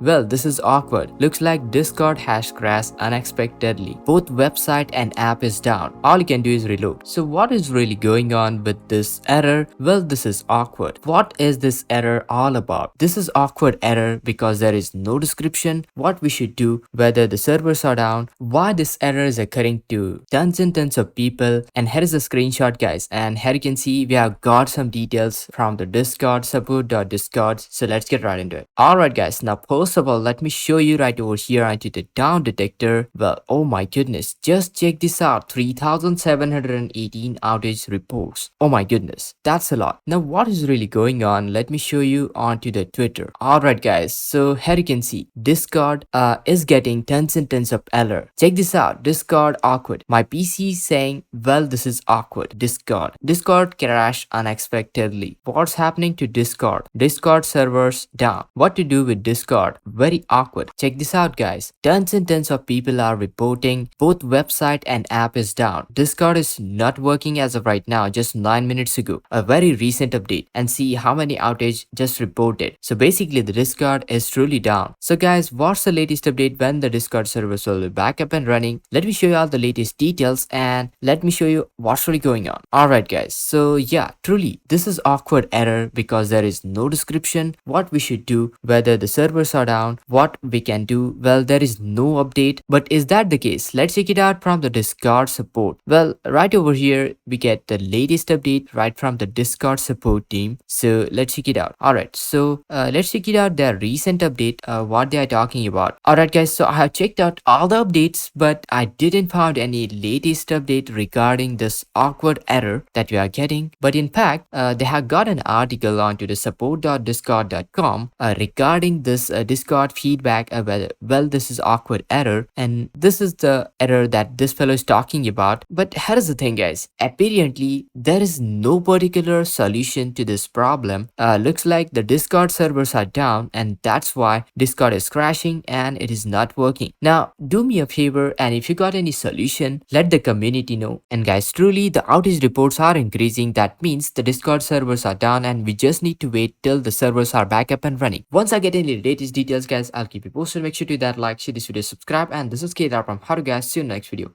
Well, this is awkward. Looks like Discord has crashed unexpectedly. Both website and app is down. All you can do is reload. So what is really going on with this error? Well, this is awkward. What is this error all about? This is awkward error because there is no description, what we should do, whether the servers are down, why this error is occurring to tons and tons of people. And here is a screenshot, guys, and here you can see we have got some details from the Discord support.discord. So let's get right into it. Alright guys, now first of all, let me show you right over here into the down detector. Well, oh my goodness, just check this out. 3718 outage reports. Oh my goodness, that's a lot. Now what is really going on? Let me show you onto the Twitter. Alright guys, so here you can see Discord is getting tons and tons of error. Check this out. Discord awkward. My PC is saying, well, this is awkward. Discord crashed unexpectedly. What's happening to Discord? Discord servers down. What to do with Discord? Very awkward. Check this out, guys. Tons and tons of people are reporting both website and app is down. Discord is not working as of right now, just 9 minutes ago. A very recent update, and see how many outage just reported. So basically the Discord is truly down. So guys, what's the latest update when the Discord servers will be back up and running? Let me show you all the latest details and let me show you what's really going on. Alright guys, so yeah, truly this is awkward error because there is no description, what we should do, whether the servers are down, what we can do. Well, there is no update, but is that the case? Let's check it out from the Discord support. Well, right over here we get the latest update right from the Discord support team. So let's check it out. Alright, so let's check it out, their recent update, what they are talking about. Alright guys, so I have checked out all the updates, but I didn't find any latest update regarding this awkward error that we are getting. But in fact, they have got an article onto the support.discord.com regarding this Discord feedback. Well, this is awkward error, and this is the error that this fellow is talking about. But here is the thing, guys. Apparently, there is no particular solution to this problem. Looks like the Discord servers are down, and that's why Discord is crashing and it is not working. Now, do me a favor, and if you got any solution, let the community know. And guys, truly the outage reports are increasing. That means the Discord servers are down, and we just need to wait till the servers are back up and running. Once I get any latest details, guys, I'll keep you posted. Make sure to hit that like, share this video, subscribe, and this is Kedar from How to Guys. See you in the next video.